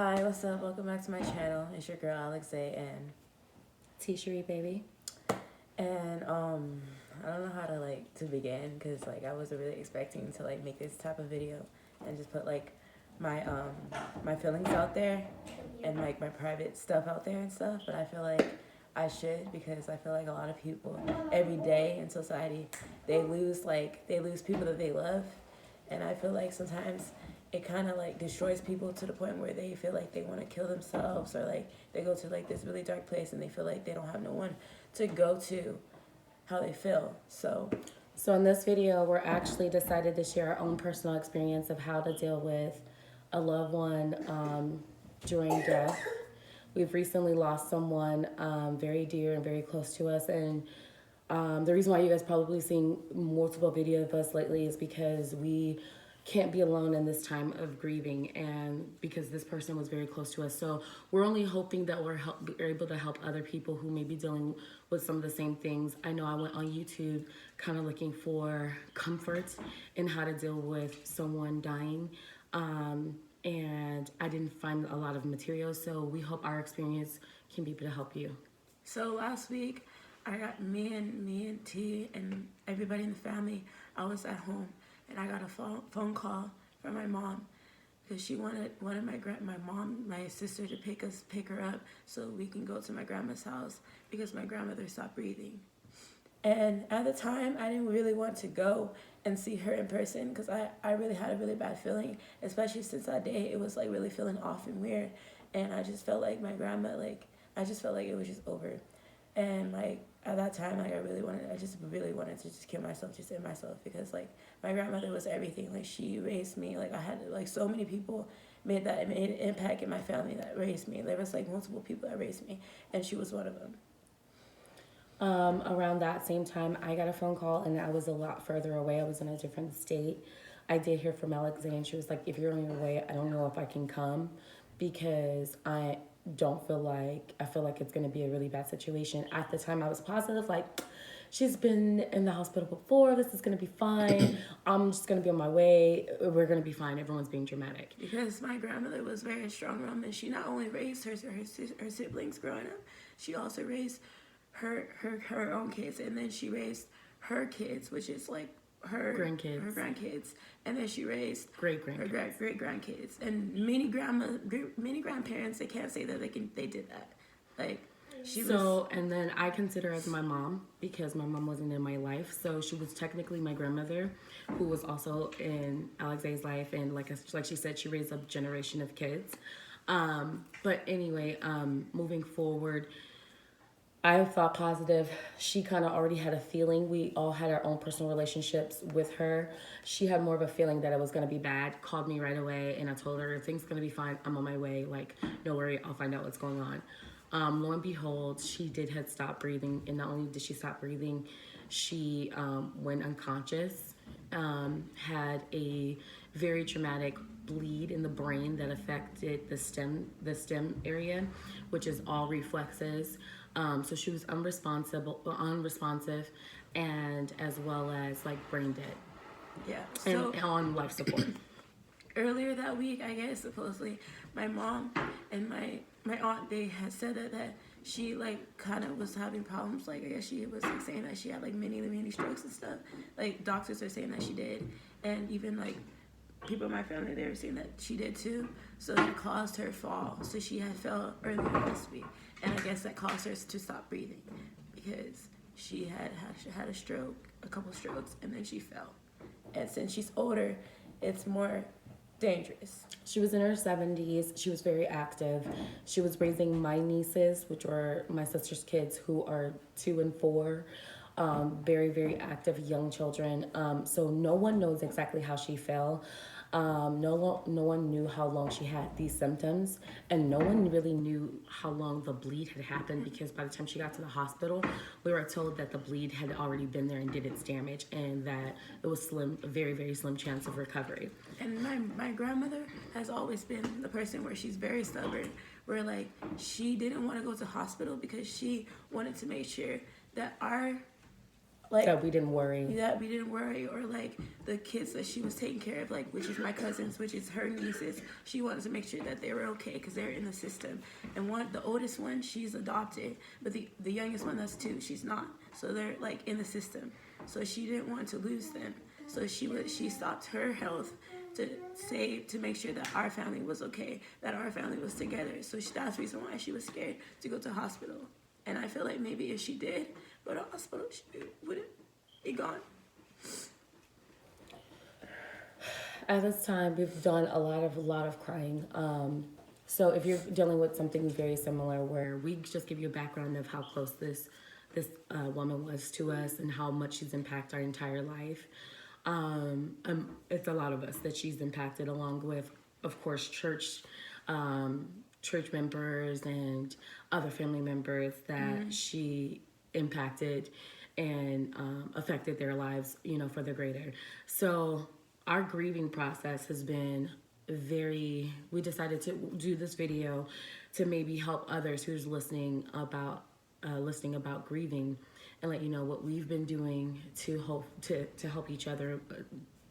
Hi, what's up? Welcome back to my channel. It's your girl Alex A and T-Cherie, baby. and I don't know how to to begin because I wasn't really expecting to make this type of video and just put my my feelings out there and my private stuff out there and stuff, but I feel like I should because I feel like a lot of people every day in society they lose people that they love, and I feel like sometimes it kind of destroys people to the point where they feel like they want to kill themselves, or they go to this really dark place and they feel like they don't have no one to go to how they feel. So in this video, we're actually decided to share our own personal experience of how to deal with a loved one during death. We've recently lost someone very dear and very close to us, and the reason why you guys probably seen multiple videos of us lately is because we can't be alone in this time of grieving, and because this person was very close to us. So we're only hoping that we're able to help other people who may be dealing with some of the same things. I know I went on YouTube kind of looking for comfort in how to deal with someone dying, and I didn't find a lot of materials. So we hope our experience can be able to help you. So last week, I got me and T and everybody in the family. I was at home and I got a phone call from my mom because she wanted my sister to pick her up so we can go to my grandma's house because my grandmother stopped breathing. And at the time, I didn't really want to go and see her in person because I really had a really bad feeling, especially since that day it was really feeling off and weird, and I just felt like my grandma I just felt like it was just over. And at that time, I just really wanted to just kill myself, just end myself, because my grandmother was everything. She raised me. I had so many people made an impact in my family that raised me. There was multiple people that raised me, and she was one of them. Around that same time, I got a phone call, and I was a lot further away. I was in a different state. I did hear from Alexandra. She was like, if you're on your way, I don't know if I can come because I feel like it's going to be a really bad situation. At the time, I was positive, she's been in the hospital before. This is going to be fine. I'm just going to be on my way. We're going to be fine. Everyone's being dramatic. Because my grandmother was very strong woman. She not only raised her siblings growing up, she also raised her own kids, and then she raised her kids, which is her grandkids, and then she raised great grandkids, and many grandparents. They can't say that they did that. And then I consider her as my mom because my mom wasn't in my life, so she was technically my grandmother, who was also in Alexei's life, and like she said, she raised a generation of kids. But anyway, moving forward, I thought positive. She kind of already had a feeling. We all had our own personal relationships with her. She had more of a feeling that it was going to be bad. Called me right away, and I told her, things going to be fine. I'm on my way. No worry. I'll find out what's going on. Lo and behold, she had stopped breathing. And not only did she stop breathing, she went unconscious, had a very traumatic bleed in the brain that affected the stem area, which is all reflexes. So she was unresponsive, and as well as brain dead. Yeah. And on life support. Earlier that week, I guess supposedly my mom and my aunt, they had said that she kind of was having problems. I guess she was saying that she had many strokes and stuff. Doctors are saying that she did, and even people in my family, they were saying that she did too. So that caused her fall. So she had fell earlier this week, and I guess that caused her to stop breathing because she had a stroke, a couple strokes, and then she fell. And since she's older, it's more dangerous. She was in her 70s. She was very active. She was raising my nieces, which were my sister's kids, who are 2 and 4. Very, very active young children. So no one knows exactly how she fell. No one knew how long she had these symptoms, and no one really knew how long the bleed had happened, because by the time she got to the hospital, we were told that the bleed had already been there and did its damage, and that it was a very, very slim chance of recovery. And my grandmother has always been the person where she's very stubborn, where she didn't want to go to hospital because she wanted to make sure that like that we didn't worry. that we didn't worry, or like the kids that she was taking care of, like which is my cousins, which is her nieces. She wanted to make sure that they were okay because they're in the system. And the oldest one, she's adopted, but the youngest one, that's two, she's not. So they're like in the system. So she didn't want to lose them. So she stopped her health to make sure that our family was okay, that our family was together. So that's the reason why she was scared to go to the hospital. And I feel like maybe if she did go to the hospital, she wouldn't be gone. At this time, we've done a lot of crying. So if you're dealing with something very similar, where we just give you a background of how close this woman was to us and how much she's impacted our entire life. It's a lot of us that she's impacted, along with, of course, church members and other family members that she impacted and affected their lives, for the greater. So our grieving process has been we decided to do this video to maybe help others who's listening about grieving, and let you know what we've been doing to help each other,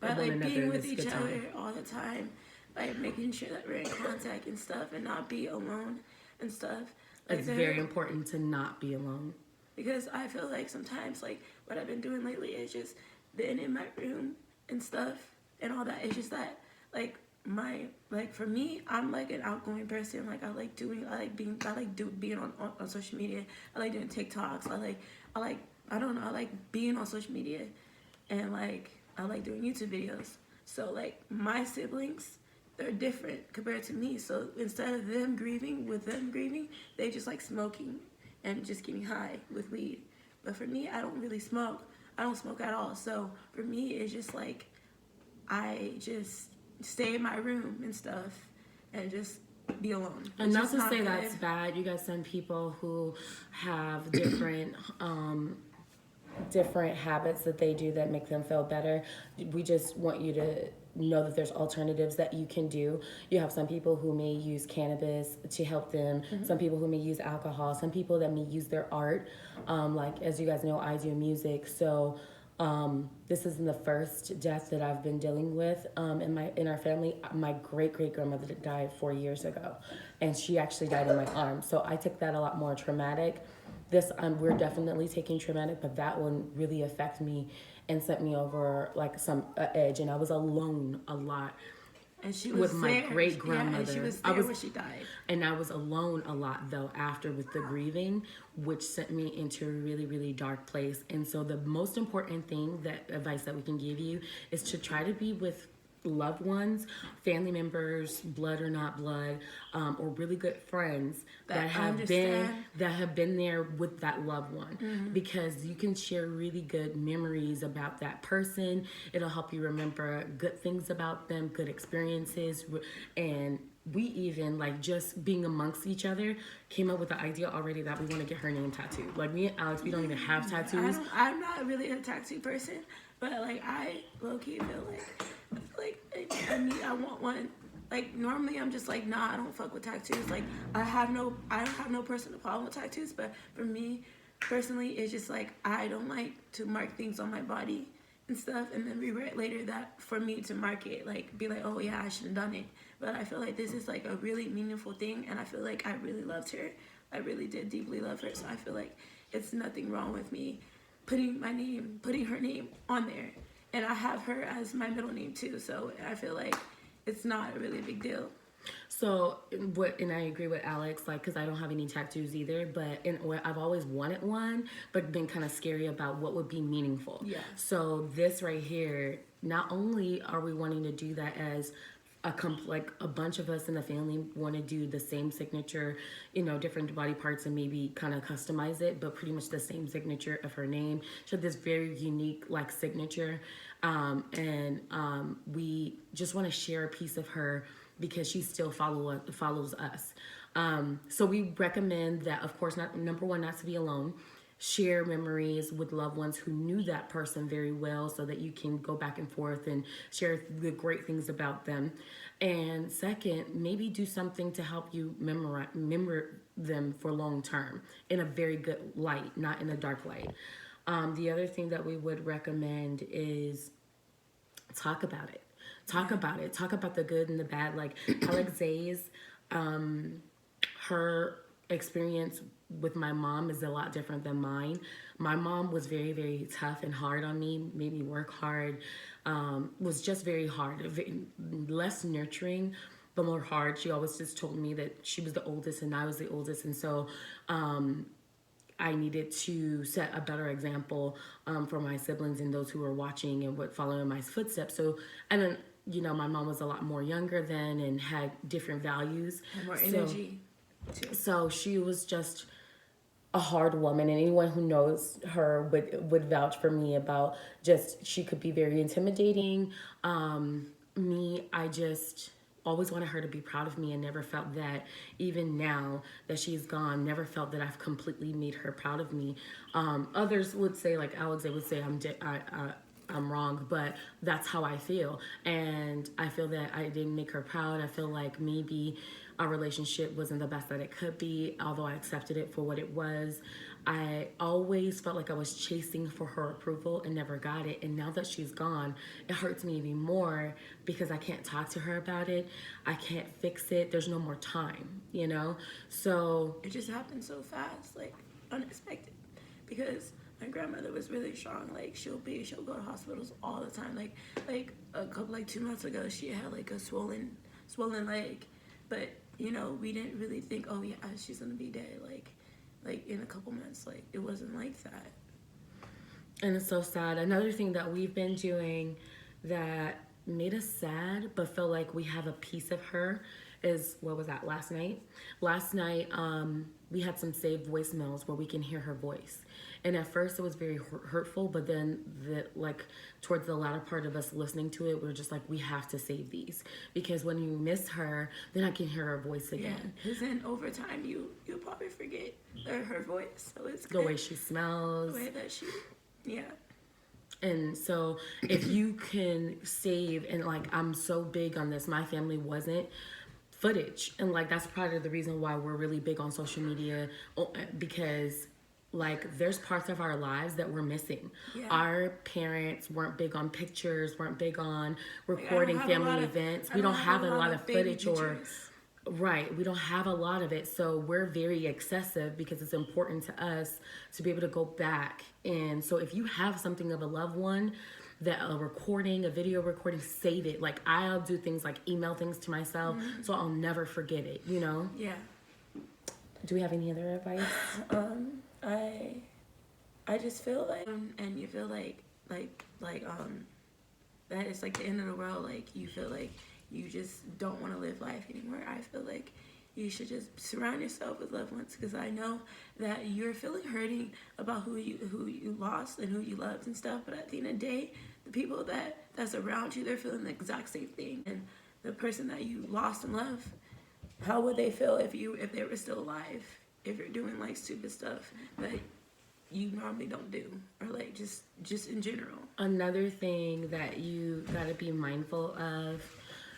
but like being with each other all the time, like making sure that we're in contact and stuff, and not be alone and stuff. Like it's very important to not be alone, because I feel like sometimes, like what I've been doing lately is just being in my room and stuff and all that. It's just that for me, I'm like an outgoing person. Like I like being on social media. I like doing TikToks. I don't know, I like being on social media, and like I like doing YouTube videos. So like my siblings, they're different compared to me. So instead of them grieving, they just like smoking and just getting high with weed. But for me, I don't really smoke. I don't smoke at all. So for me, it's just like I just stay in my room and stuff and just be alone. And not to say that's bad. You got some people who have different habits that they do that make them feel better. We just want you to know that there's alternatives that you can do. You have some people who may use cannabis to help them, some people who may use alcohol, some people that may use their art. Like, as you guys know, I do music, so this isn't the first death that I've been dealing with in our family. My great-great-grandmother died 4 years ago, and she actually died in my arms. So I took that a lot more traumatic. This we're definitely taking traumatic, but that one really affected me and sent me over like some edge, and I was alone a lot. And she was with my great grandmother. Yeah, and she was there when she died. And I was alone a lot though after with the grieving, which sent me into a really, really dark place. And so the most important advice that we can give you is to try to be with loved ones, family members, blood or not blood, or really good friends that have been there with that loved one, because you can share really good memories about that person. It'll help you remember good things about them, good experiences, and we even, like, just being amongst each other, came up with the idea already that we want to get her name tattooed. Like, me and Alex, we don't even have tattoos. I'm not really a tattoo person, but like I low-key feel like I want one. Like normally I'm just like, nah, I don't fuck with tattoos. Like I don't have no personal problem with tattoos, but for me personally, it's just like I don't like to mark things on my body and stuff, and then regret later that for me to mark it, like be like, oh yeah, I should have done it. But I feel like this is like a really meaningful thing, and I feel like I really loved her. I really did deeply love her, so I feel like it's nothing wrong with me putting her name on there. And I have her as my middle name too, so I feel like it's not really a big deal. So, and I agree with Alex, like, because I don't have any tattoos either, but I've always wanted one, but been kind of scary about what would be meaningful. Yeah. So this right here, not only are we wanting to do that as a bunch of us in the family want to do the same signature, different body parts, and maybe kind of customize it, but pretty much the same signature of her name. She had this very unique like signature, and we just want to share a piece of her because she still follows us. So we recommend that, of course, number one, not to be alone. Share memories with loved ones who knew that person very well, so that you can go back and forth and share the great things about them. And second, maybe do something to help you remember them for long term in a very good light, not in a dark light. The other thing that we would recommend is talk about it. Talk about it. Talk about the good and the bad. Like Alex Zay's, her experience with my mom is a lot different than mine. My mom was very, very tough and hard on me, made me work hard, was just very hard, less nurturing, but more hard. She always just told me that she was the oldest and I was the oldest. And so I needed to set a better example for my siblings and those who were watching and would follow in my footsteps. So, and then, you know, my mom was a lot more younger then and had different values. And more energy, too. So she was just a hard woman, and anyone who knows her would vouch for me about just she could be very intimidating. I just always wanted her to be proud of me and never felt that, even now that she's gone, never felt that I've completely made her proud of me. Others would say, like Alex, they would say I'm wrong, but that's how I feel. And I feel that I didn't make her proud. I feel like maybe our relationship wasn't the best that it could be, although I accepted it for what it was. I always felt like I was chasing for her approval and never got it. And now that she's gone, it hurts me even more because I can't talk to her about it. I can't fix it. There's no more time, you know? So It just happened so fast, like unexpected. Because my grandmother was really strong. Like she'll go to hospitals all the time. Like 2 months ago, she had like a swollen leg, but you know we didn't really think, oh yeah, she's gonna be dead. Like in a couple months, like it wasn't like that. And it's so sad. Another thing that we've been doing that made us sad but felt like we have a piece of her is, what was that, last night? Last night, we had some saved voicemails where we can hear her voice. And at first it was very hurtful, but then towards the latter part of us listening to it, we were just like, we have to save these. Because when you miss her, then I can hear her voice again. Yeah, because then over time, you'll probably forget her voice. So it's The way she smells. the way that yeah. And so if you can save, and like I'm so big on this, my family wasn't, footage. And like that's part of the reason why we're really big on social media, because like there's parts of our lives that we're missing. Yeah. Our parents weren't big on pictures, weren't big on recording family events. We don't have a lot of footage Right, we don't have a lot of it, so we're very excessive because it's important to us to be able to go back. And so if you have something of a loved one, that a recording, a video recording, save it. Like I'll do things like email things to myself, so I'll never forget it, you know? Yeah. Do we have any other advice? I just feel like, and you feel like that it's like the end of the world. Like you feel like you just don't want to live life anymore. I feel like you should just surround yourself with loved ones, because I know that you're feeling hurting about who you lost and who you loved and stuff. But at the end of the day, the people that's around you, they're feeling the exact same thing. And the person that you lost and loved, how would they feel if they were still alive? If you're doing like stupid stuff that you normally don't do, or like just in general. Another thing that you gotta be mindful of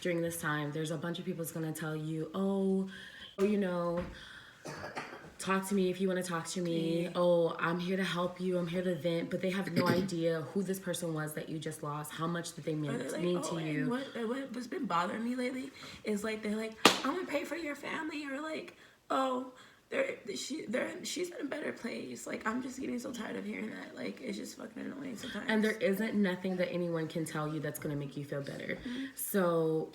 during this time, there's a bunch of people that's gonna tell you, oh, you know, talk to me if you want to talk to me. Yeah. Oh, I'm here to help you. I'm here to vent. But they have no idea who this person was that you just lost. How much did they mean to you? What's been bothering me lately is like they're like, I'm gonna pay for your family, or like, oh, she's in a better place. Like I'm just getting so tired of hearing that. Like it's just fucking annoying sometimes. And there isn't nothing that anyone can tell you that's gonna make you feel better. So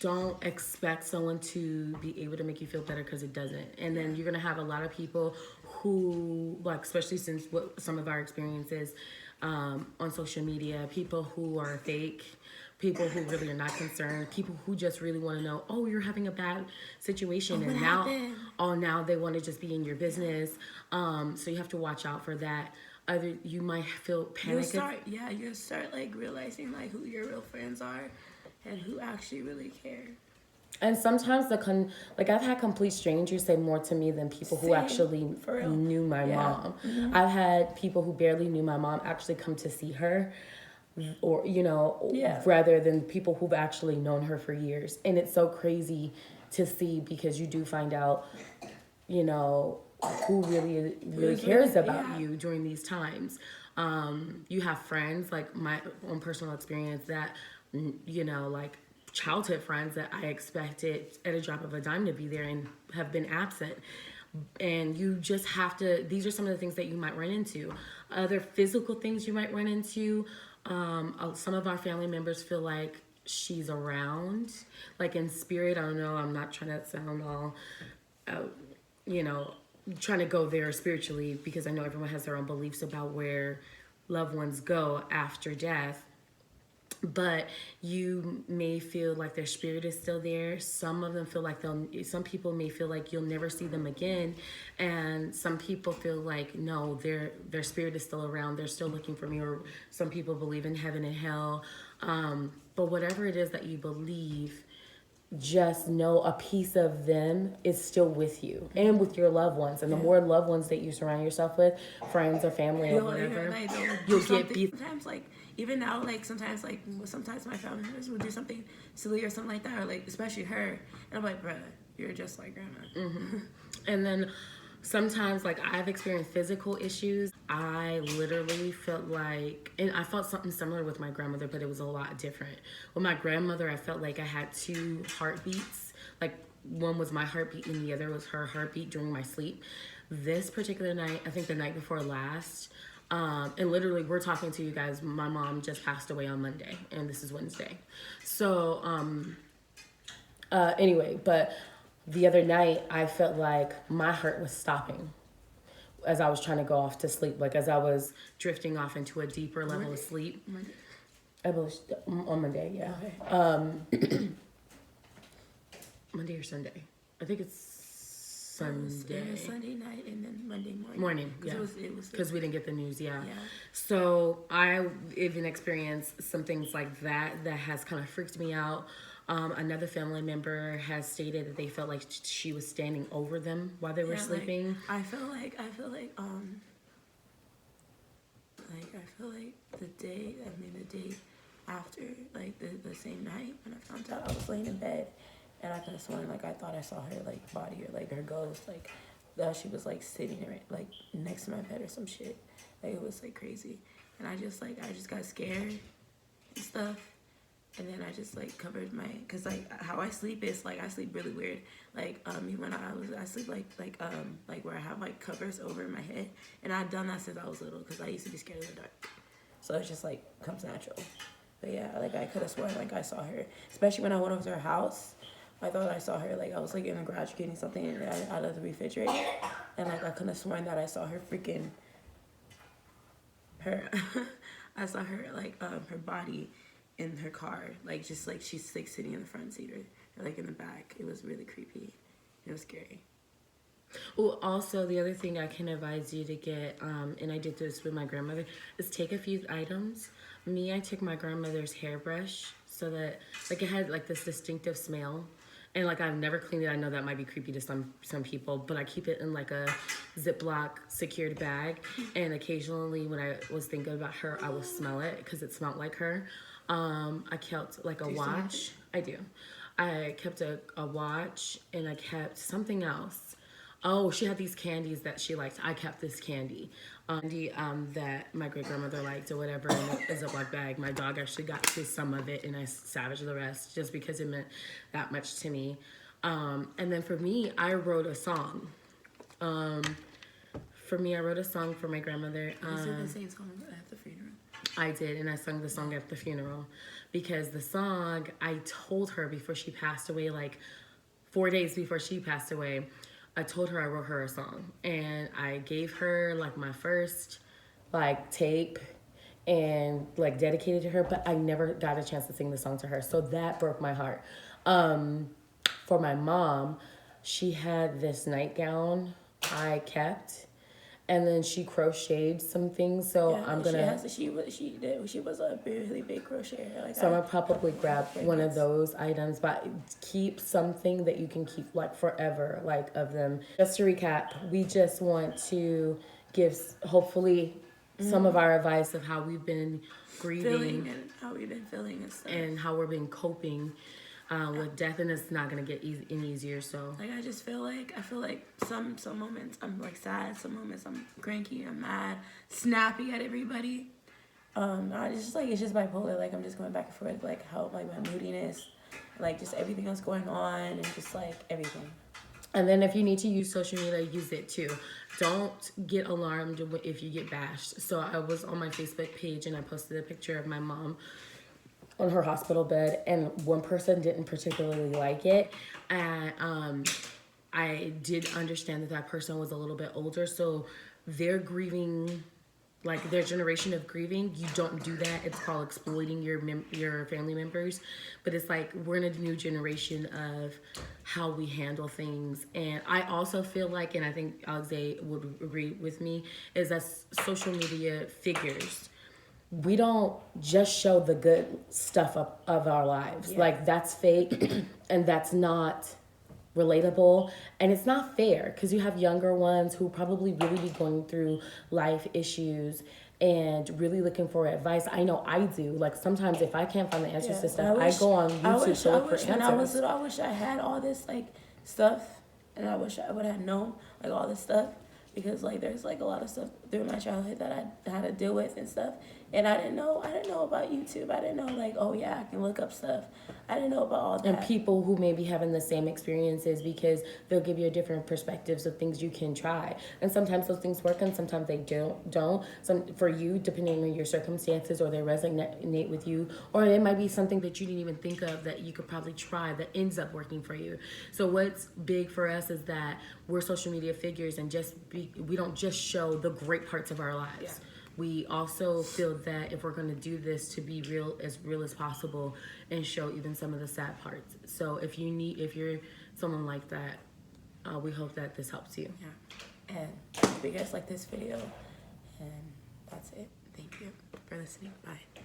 don't expect someone to be able to make you feel better, because it doesn't. And then you're gonna have a lot of people who, like, especially since what some of our experiences on social media, people who are fake, people who really are not concerned, people who just really want to know, oh, you're having a bad situation, and now they want to just be in your business. So you have to watch out for that. You might feel panic. You'll start like realizing like who your real friends are and who actually really care. And sometimes I've had complete strangers say more to me than people who actually knew my mom. Mm-hmm. I've had people who barely knew my mom actually come to see her, or rather than people who've actually known her for years. And it's so crazy to see, because you do find out, who really Who's cares really- about yeah. you during these times. You have friends, like my own personal experience, that you know, like childhood friends that I expected at a drop of a dime to be there and have been absent. And you just have to, these are some of the things that you might run into. Other physical things you might run into. Some of our family members feel like she's around, like in spirit. I don't know, I'm not trying to sound all, you know, trying to go there spiritually, because I know everyone has their own beliefs about where loved ones go after death. But you may feel like their spirit is still there. Some of them feel like some people may feel like you'll never see them again. And some people feel like, no, their spirit is still around. They're still looking for me. Or some people believe in heaven and hell. But whatever it is that you believe, just know a piece of them is still with you and with your loved ones. And the more loved ones that you surround yourself with, friends or family or whatever, you'll get beat. Sometimes, like, even now, like, sometimes my family members will do something silly or something like that, or, like, especially her. And I'm like, bruh, you're just like grandma. And then sometimes, like, I've experienced physical issues. I literally felt like, and I felt something similar with my grandmother, but it was a lot different. With my grandmother, I felt like I had two heartbeats. Like, one was my heartbeat and the other was her heartbeat during my sleep. This particular night, I think the night before last, and literally we're talking to you guys, my mom just passed away on Monday, and this is Wednesday. So, anyway, but the other night I felt like my heart was stopping as I was trying to go off to sleep, like as I was drifting off into a deeper level of sleep. Monday. I believe on Monday, yeah. Okay. Monday or Sunday. I think it's Sunday. It was Sunday night and then Monday morning. Morning, yeah. It was Because we didn't get the news, yeah. Yeah. So I even experienced some things like that has kind of freaked me out. Another family member has stated that they felt like she was standing over them while they were sleeping. Like, I feel like the day after, like the same night when I found out, I was laying in bed and I could have sworn, like, I thought I saw her, like, body or, like, her ghost, like, that she was, like, sitting right, like, next to my bed or some shit. Like, it was, like, crazy. And I just got scared and stuff. And then I just, like, covered my, cause, like, how I sleep is, like, I sleep really weird. Like, when I sleep, like where I have, like, covers over my head. And I've done that since I was little, cause I used to be scared of the dark. So it just, like, comes natural. But yeah, like, I could have sworn, like, I saw her, especially when I went over to her house. I thought I saw her, like, I was, like, in the garage getting something out of the refrigerator. And, like, I could have sworn that I saw her freaking, I saw her, like, her body in her car. Like, just, like, she's, like, sitting in the front seat or, like, in the back. It was really creepy. It was scary. Well, also, the other thing I can advise you to get, and I did this with my grandmother, is take a few items. I took my grandmother's hairbrush so that, like, it had, like, this distinctive smell. And, like, I've never cleaned it. I know that might be creepy to some people, but I keep it in, like, a Ziploc secured bag. And occasionally when I was thinking about her, I will smell it because it smelled like her. I kept, like, a watch. I do. I kept a watch, and I kept something else. Oh, she had these candies that she liked. I kept this candy. That my great-grandmother liked or whatever in a Ziploc bag. My dog actually got to some of it, and I savaged the rest just because it meant that much to me. And then for me, I wrote a song. For my grandmother. You said the same song at the funeral. I did, and I sung the song at the funeral because the song, I told her before she passed away, like 4 days before she passed away, I told her I wrote her a song, and I gave her, like, my first, like, tape and, like, dedicated to her, but I never got a chance to sing the song to her, so that broke my heart. For my mom, she had this nightgown I kept, and then she crocheted some things, so Yeah, I'm gonna... she was a really big crocheter. Like, So I'm gonna probably grab one of those items, but keep something that you can keep, like, forever, like, of them. Just to recap, we just want to give, hopefully, some of our advice of how we've been grieving and how we've been feeling and stuff. and how we've been coping with death, and it's not gonna get any easier. So Like I just feel like some moments I'm like sad, some moments I'm cranky, I'm mad, snappy at everybody. I just like it's just bipolar. Like I'm just going back and forth, like how like my moodiness, like just everything that's going on, and just like everything. And then if you need to use social media, use it too. Don't get alarmed if you get bashed. So I was on my Facebook page and I posted a picture of my mom on her hospital bed, and one person didn't particularly like it. And I did understand that that person was a little bit older, so they're grieving, like their generation of grieving. You don't do that. It's called exploiting your family members. But it's like we're in a new generation of how we handle things. And I also feel like, and I think Alexei would agree with me, is that social media figures, we don't just show the good stuff of our lives. Yeah. Like that's fake and that's not relatable, and it's not fair because you have younger ones who probably really be going through life issues and really looking for advice. I know I do. Like sometimes if I can't find the answers to stuff, I go on YouTube to look for when I was answers. little, I wish I had all this like stuff, and I wish I would have known like all this stuff, because like there's like a lot of stuff through my childhood that I had to deal with and stuff, and I didn't know about YouTube. I didn't know like, oh yeah, I can look up stuff. I didn't know about all that. And people who may be having the same experiences, because they'll give you different perspectives of things you can try. And sometimes those things work and sometimes they don't. Some for you, depending on your circumstances, or they resonate with you, or it might be something that you didn't even think of that you could probably try that ends up working for you. So what's big for us is that we're social media figures, and we don't just show the great parts of our lives. Yeah. We also feel that if we're going to do this, to be real as possible and show even some of the sad parts. So if you're someone like that, we hope that this helps you. Yeah. And I hope you guys like this video, and that's it. Thank you for listening. Bye.